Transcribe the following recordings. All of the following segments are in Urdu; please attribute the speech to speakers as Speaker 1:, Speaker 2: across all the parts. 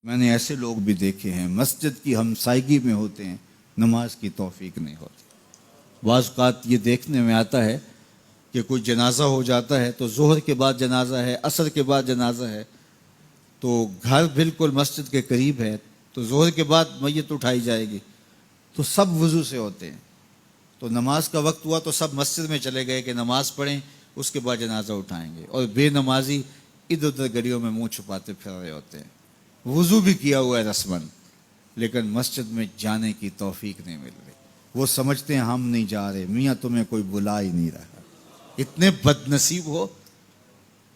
Speaker 1: میں نے ایسے لوگ بھی دیکھے ہیں مسجد کی ہمسائیگی میں ہوتے ہیں، نماز کی توفیق نہیں ہوتی۔ بعض اوقات یہ دیکھنے میں آتا ہے کہ کوئی جنازہ ہو جاتا ہے تو ظہر کے بعد جنازہ ہے، عصر کے بعد جنازہ ہے، تو گھر بالکل مسجد کے قریب ہے، تو ظہر کے بعد میت اٹھائی جائے گی، تو سب وضو سے ہوتے ہیں، تو نماز کا وقت ہوا تو سب مسجد میں چلے گئے کہ نماز پڑھیں، اس کے بعد جنازہ اٹھائیں گے، اور بے نمازی ادھر ادھر گلیوں میں منہ چھپاتے پھر رہے ہوتے ہیں۔ وضو بھی کیا ہوا ہے رسماً، لیکن مسجد میں جانے کی توفیق نہیں مل رہی۔ وہ سمجھتے ہیں ہم نہیں جا رہے، میاں تمہیں کوئی بلا ہی نہیں رہا۔ اتنے بد نصیب ہو،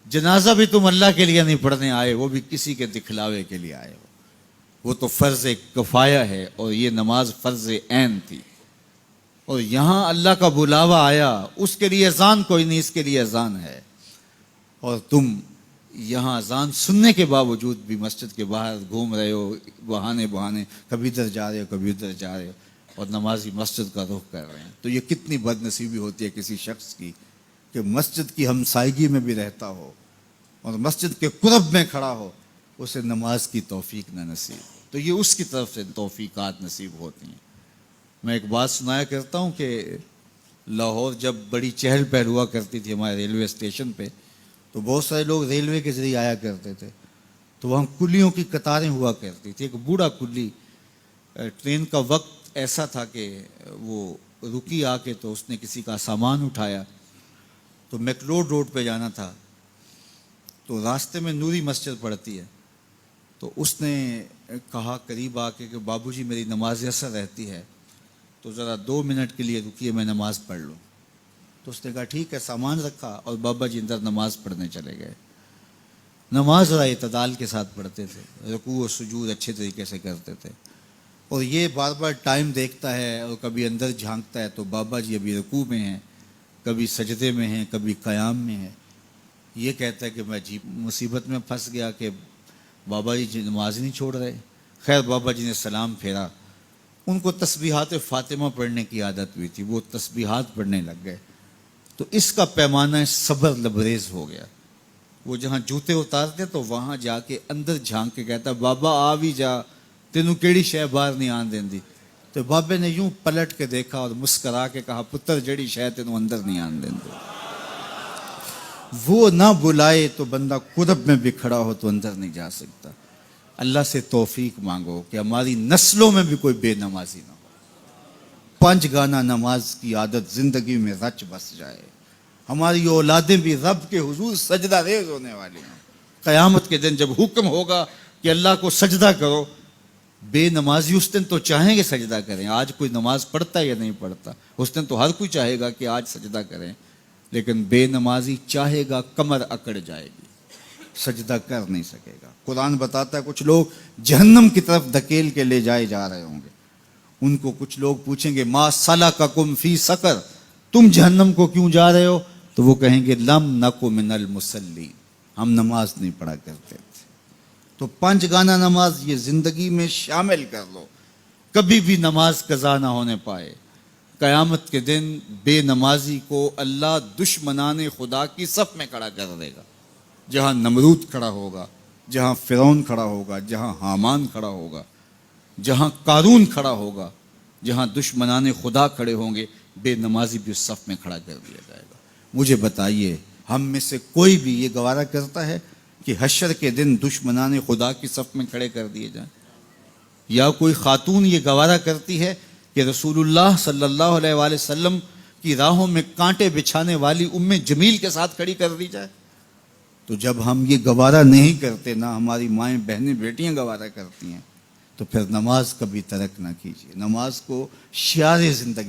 Speaker 1: جنازہ بھی تم اللہ کے لیے نہیں پڑھنے آئے، وہ بھی کسی کے دکھلاوے کے لیے آئے ہو۔ وہ تو فرض کفایہ ہے اور یہ نماز فرض عین تھی، اور یہاں اللہ کا بلاوا آیا، اس کے لیے اذان کوئی نہیں، اس کے لیے اذان ہے، اور تم یہاں اذان سننے کے باوجود بھی مسجد کے باہر گھوم رہے ہو، بہانے کبھی ادھر جا رہے ہو کبھی ادھر جا رہے ہو، اور نمازی مسجد کا رخ کر رہے ہیں۔ تو یہ کتنی بد نصیبی ہوتی ہے کسی شخص کی کہ مسجد کی ہمسائیگی میں بھی رہتا ہو اور مسجد کے قرب میں کھڑا ہو، اسے نماز کی توفیق نہ نصیب۔ تو یہ اس کی طرف سے توفیقات نصیب ہوتی ہیں۔ میں ایک بات سنایا کرتا ہوں کہ لاہور جب بڑی چہل پہل ہوا کرتی تھی ہمارے ریلوے اسٹیشن پہ، تو بہت سارے لوگ ریلوے کے ذریعے آیا کرتے تھے، تو وہاں کلیوں کی قطاریں ہوا کرتی تھی۔ ایک بوڑھا کلی، ٹرین کا وقت ایسا تھا کہ وہ رکی آ کے، تو اس نے کسی کا سامان اٹھایا، تو میکلوڈ روڈ پہ جانا تھا، تو راستے میں نوری مسجد پڑتی ہے، تو اس نے کہا قریب آ کے کہ بابو جی میری نماز عصر رہتی ہے، تو ذرا 2 منٹ کے لیے رکیے، میں نماز پڑھ لوں۔ تو اس نے کہا ٹھیک ہے، سامان رکھا اور بابا جی اندر نماز پڑھنے چلے گئے۔ نماز ذرا اعتدال کے ساتھ پڑھتے تھے، رکوع و سجود اچھے طریقے سے کرتے تھے، اور یہ بار بار ٹائم دیکھتا ہے اور کبھی اندر جھانکتا ہے، تو بابا جی ابھی رکوع میں ہیں، کبھی سجدے میں ہیں، کبھی قیام میں ہیں۔ یہ کہتا ہے کہ میں عجیب مصیبت میں پھنس گیا کہ بابا جی نماز نہیں چھوڑ رہے۔ خیر بابا جی نے سلام پھیرا، ان کو تسبیحات فاطمہ پڑھنے کی عادت ہوئی تھی، وہ تسبیحات پڑھنے لگ گئے، تو اس کا پیمانہ صبر لبریز ہو گیا۔ وہ جہاں جوتے اتارتے تو وہاں جا کے اندر جھانک کے کہتا بابا آ بھی جا، تینوں کیڑی شے باہر نہیں آن دیندی۔ تو بابے نے یوں پلٹ کے دیکھا اور مسکرا کے کہا پتر جڑی شے تینوں اندر نہیں آن دیندی۔ وہ نہ بلائے تو بندہ قرب میں بھی کھڑا ہو تو اندر نہیں جا سکتا۔ اللہ سے توفیق مانگو کہ ہماری نسلوں میں بھی کوئی بے نمازی نہ ہو، 5 گانا نماز کی عادت زندگی میں رچ بس جائے، ہماری اولادیں بھی رب کے حضور سجدہ ریز ہونے والی ہیں۔ قیامت کے دن جب حکم ہوگا کہ اللہ کو سجدہ کرو، بے نمازی اس دن تو چاہیں گے سجدہ کریں، آج کوئی نماز پڑھتا یا نہیں پڑھتا، اس دن تو ہر کوئی چاہے گا کہ آج سجدہ کریں، لیکن بے نمازی چاہے گا کمر اکڑ جائے گی، سجدہ کر نہیں سکے گا۔ قرآن بتاتا ہے کچھ لوگ جہنم کی طرف دھکیل کے لے جائے جا رہے ہوں گے، ان کو کچھ لوگ پوچھیں گے ما سلککم فی سقر، تم جہنم کو کیوں جا رہے ہو؟ تو وہ کہیں گے لم نک من المصلین، ہم نماز نہیں پڑھا کرتے تھے۔ تو 5 گانا نماز یہ زندگی میں شامل کر لو، کبھی بھی نماز قضا نہ ہونے پائے۔ قیامت کے دن بے نمازی کو اللہ دشمنان خدا کی صف میں کھڑا کر دے گا، جہاں نمرود کھڑا ہوگا، جہاں فرعون کھڑا ہوگا، جہاں حامان کھڑا ہوگا، جہاں قارون کھڑا ہوگا، جہاں دشمنان خدا کھڑے ہوں گے، بے نمازی بھی اس صف میں کھڑا کر دیا جائے گا۔ مجھے بتائیے ہم میں سے کوئی بھی یہ گوارہ کرتا ہے کہ حشر کے دن دشمنان خدا کی صف میں کھڑے کر دیے جائیں؟ یا کوئی خاتون یہ گوارہ کرتی ہے کہ رسول اللہ صلی اللہ علیہ وآلہ وسلم کی راہوں میں کانٹے بچھانے والی جمیل کے ساتھ کھڑی کر دی جائے؟ تو جب ہم یہ گوارہ نہیں کرتے، نہ ہماری مائیں بہنیں بیٹیاں گوارہ کرتی ہیں، تو پھر نماز کبھی ترک نہ کیجیے، نماز کو شعار زندگی